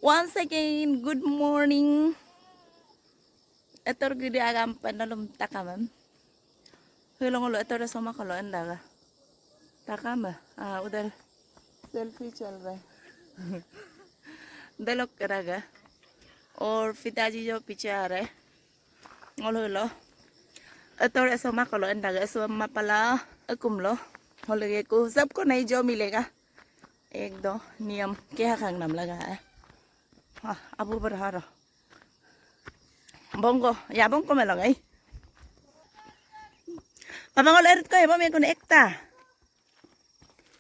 Once again, good morning. Etor gede agam panalum takamam. Hulong ulo etor sama kalau anda takam udah selfie चल रहा है दलोक करागा और पिताजी जो पीछे आ रहा है ngolo lo etor sama kalau anda sama pala akum lo होले को सबको नहीं जो मिलेगा एक दो नियम क्या खांग नाम लगा है हाँ Abu बरहारो bongo ya bongo me lo gay papa ngol erit ko ba me ko ekta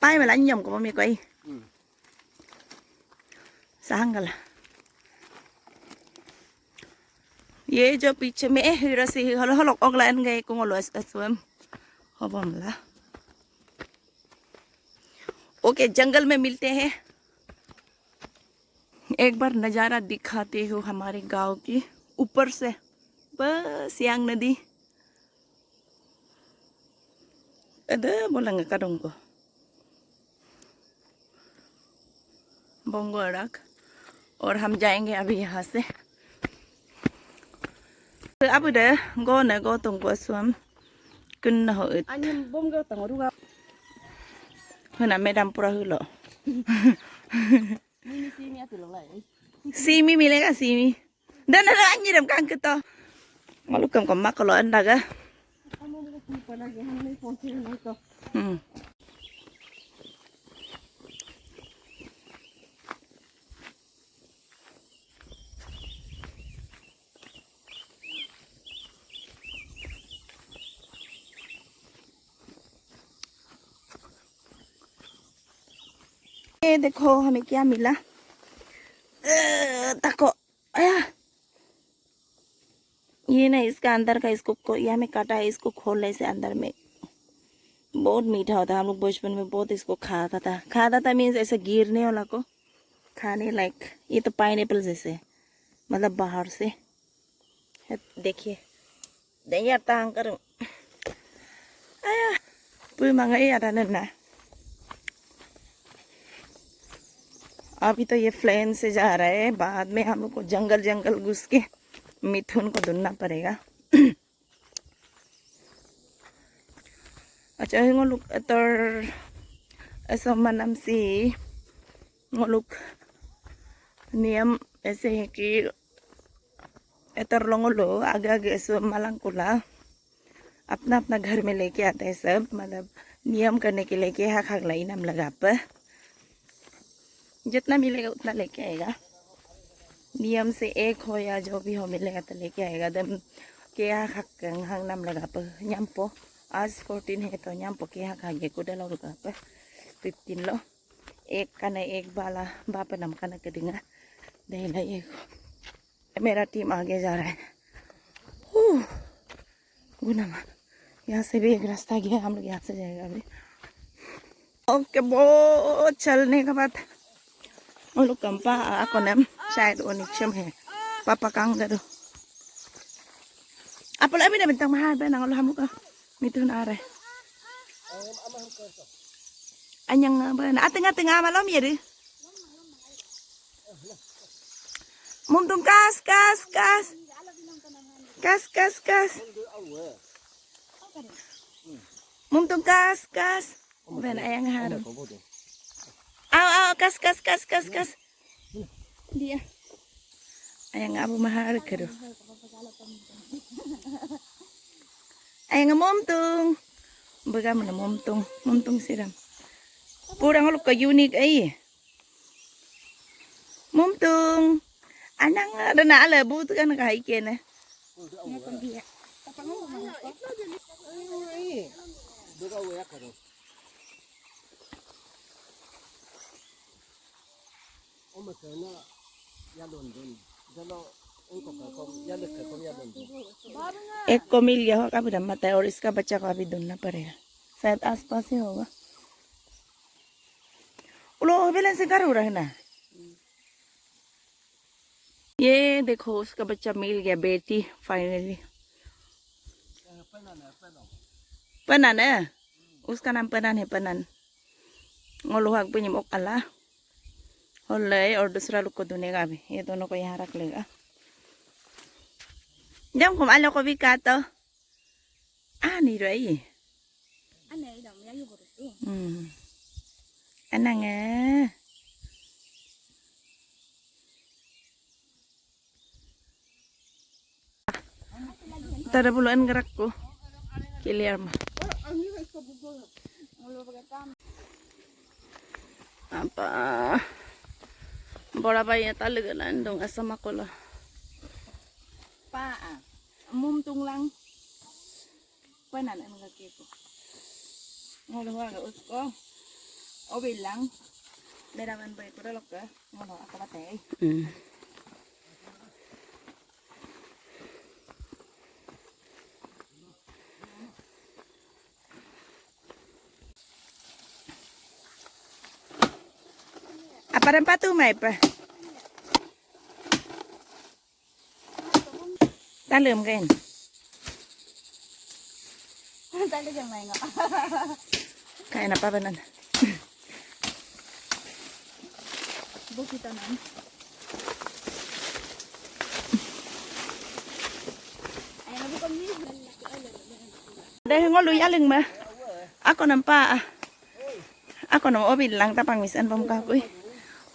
pai me la nyom ko me ko ai sahangala ये जो पीछे में हीरा से हलो हलो ऑगलाइन गए को ngolo aswam हबम ला ओके जंगल में मिलते हैं एक बार नज़ारा दिखाते हो हमारे गांव की ऊपर से बस यांग नदी ada बोलेंगे kadung को बोंगो अड़क और हम जाएंगे अभी यहाँ से अब दे गो न गो तुम को स्वम कुन हो anh bom cái tầng ở huna medam pura hulo mini sini atu lại simi milega simi dan ada anjir kan kita malu kam kam mak kalau anda ga kamu mau kumpul lagi hamil pontin itu ये देखो हमें क्या मिला तको ये ना इसका अंदर का इसको ये हमें काटा है इसको खोलने से अंदर में बहुत मीठा होता है हम लोग बचपन में बहुत इसको खाता था मीन्स ऐसे गिरने वाला को खाने लायक ये तो पाइनएप्पल जैसे मतलब बाहर से देखिए नहीं आता अंकर आया पूरी मंगाई आता ना अभी तो ये प्लेन से जा रहा है बाद में हम लोग को जंगल जंगल घुस के मिथुन को ढूंढना पड़ेगा अच्छा ngoluk etor ऐसा मनम सी ngoluk नियम ऐसे है कि एतर लोंगोलो आगे आगे ऐसे मलंगकुला अपना अपना घर में लेके आते हैं सब मतलब नियम करने के लिए कि हाँ खागलाई नाम लगा पर जितना मिलेगा उतना लेके आएगा नियम से एक हो या जो भी हो मिलेगा तो लेके आएगा दम के यहाँ खाक हंग नाम लगा पर न्याम्पो आज 14 है तो न्याम्पो के यहाँ खागे कुदा लो लगा पर 15 लो एक का नहीं एक बाला बाप नाम का ना करेंगे नहीं नहीं मेरा टीम आगे जा रहा है गुना यहाँ से भी एक रास्ता गया हम लोग यहाँ से जाएगा अभी ओके बहुत चलने के बाद हम लोग कंपा आपको नाम शायद वो नीचे में है पापा कांग करो आप लोग अभी नहीं बनता महार पे ना हम लोग मिथुन आ रहे anhยังbên tengah malam ya deh mum tung kas mum tung kas bên ayang harum kas dia ayang abu mahar kero ayang mum tung siram kurang lu ke unik ai mum tung anang ada nak le bu tu kan kai kene एक को मिल गया होगा अभी मत है और इसका बच्चा को अभी ढूंढना पड़ेगा शायद आसपास ही होगा उलो बेलन से घर हो रहा है ना ये देखो उसका बच्चा मिल गया बेटी फाइनली पनन है उसका नाम पनन है पनन ngolo hak punya mok Allah खोल ले और दूसरा लोग को धुनेगा भी। ये दोनों को यहाँ रख लेगा। जब हम आलू को भी काटो नहीं रही Anh này đồng giá vô bột rồi. anh ăn à tara buluan gerak ko clear mah apa bora bayi talaga landong asama ko la pa mum tunglang panan ang gaki ko ngolo nga usko o bilang deraman bay ko dalok ka ngolo ako batay apa rempat tu mai pa talem kan Tali dyan may nga. kaya na pa ba nan Bukita na. Ay, nabukang niyo. dahil ngolo yaling ma ako nampa ako nam obil lang tapang misan pam ka ko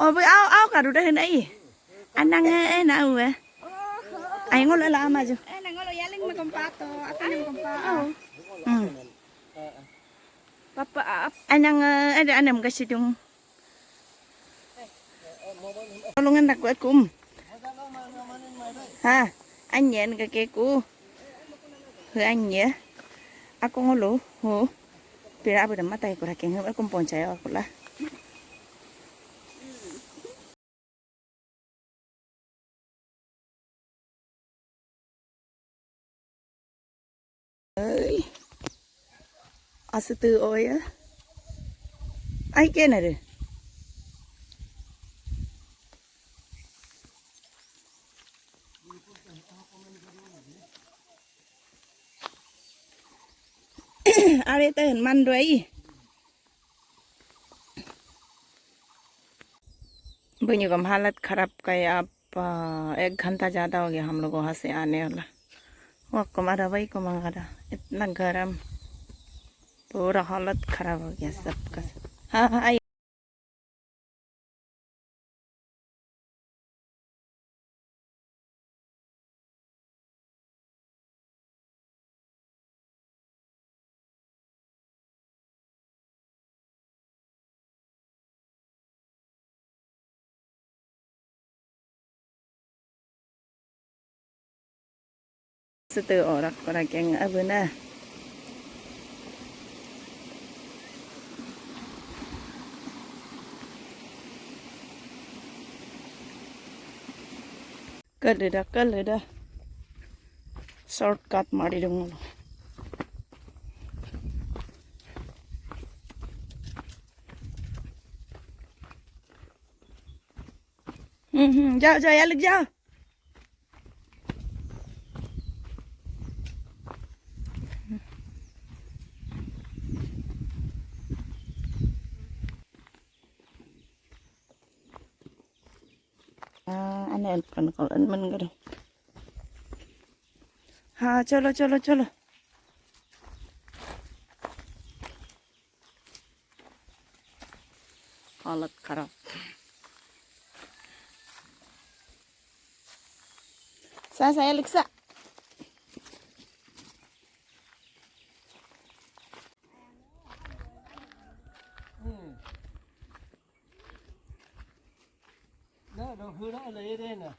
obi aw ka do dahil ai anang na uwe ay ngolo la ama jo Ay, nangolo yaling magampato. Ako nang magampato. papa anang ada anam kasi yung tulungan ako akum ha anyen ka ko anh nhé ako ngolo ho pira abu dama tay ko raking ha akum ponchay ako la ơi asatu oya ai ke na re are te man roi बनियो कम हालत खराब का आप 1 घंटा ज़्यादा हो गया हम लोग वहाँ से आने वाला वो कमारा भाई को मंगा रहा इतना गरम पूरा हालत खराब हो गया सबका हाँ हाँ आई từ orak para keng abuna ಕಲ್ಲದ ಶಾರ್ಟ್ ಕಟ್ ಮಾಡಿದಂಗ जाओ जाओ यार लग जाओ anh em còn còn anh Minh cái đâu हाँ चलो चलो चलो हालत खराब saya Alexa đó đồ hư đó là đây nè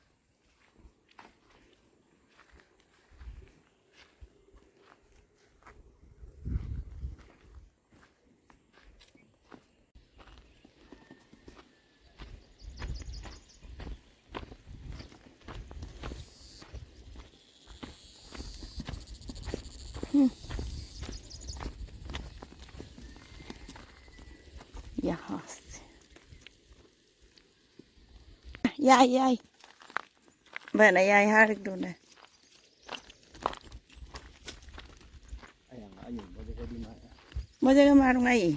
यहाँ से याय बना याय हार एक दोनों ayang ayun bagi ko di mana मुझे मारूंगा ये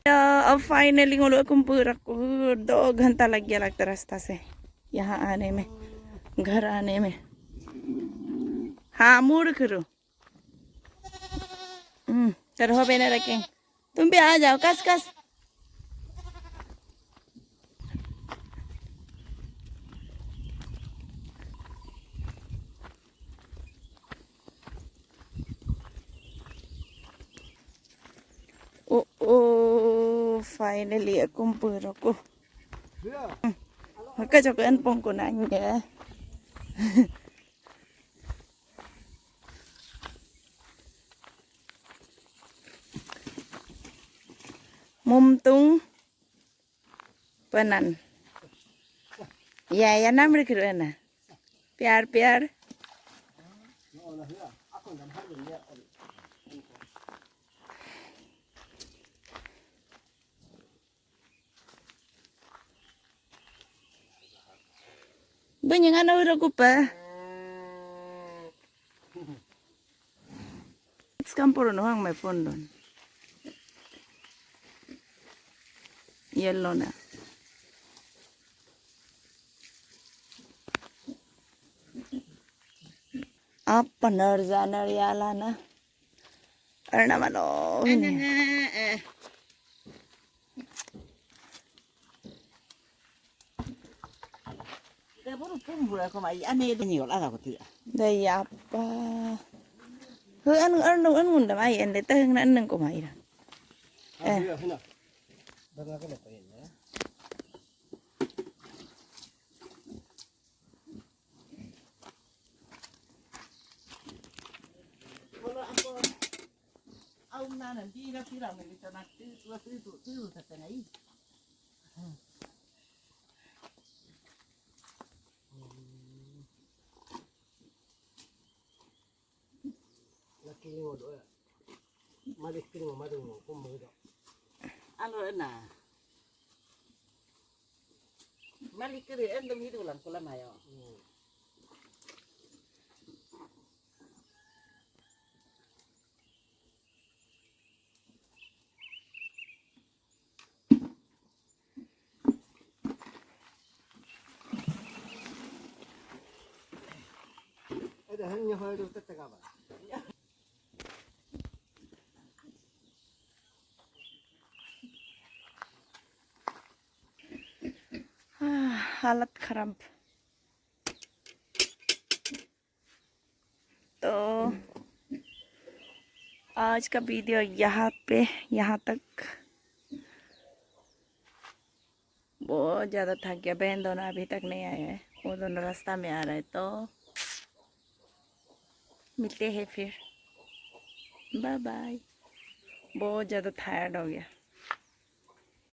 अब फाइनली हम लोग को पूरा 2 घंटा लग गया लगता रास्ता से यहाँ आने में, घर आने में। हाँ मुड़ करो। चलो हो बेना रखें, तुम भी आ जाओ कस कस। ओ ओ finally aku puroko. Maka jokoan penggunanya. Mumtung penan. Ya nam rikirana. Piar piar. Banyak anak udah kupa. Sekarang no hang my phone don. Yellow na. Apa nerja yala na. Erna mano. Đây apa? Hư ăn nguồn đam ai anh để tới hưng anh nâng của mày rồi. Ông na làm chi đó, khi nào mình cho nó tư thật cái này. Kilingo doa. Malik kilingo madungo kumbudo. Ano na? Malik kiri endong hidu lang kula mayo. Ada hanya hal itu tetap apa? हालत खराब। तो आज का video यहाँ तक। बहुत ज़्यादा थक गया, बहन दोनों अभी तक नहीं आए हैं, वो दोनों रास्ता में आ रहे हैं। तो मिलते हैं फिर, बाय बाय। बहुत ज़्यादा टायर्ड हो गया।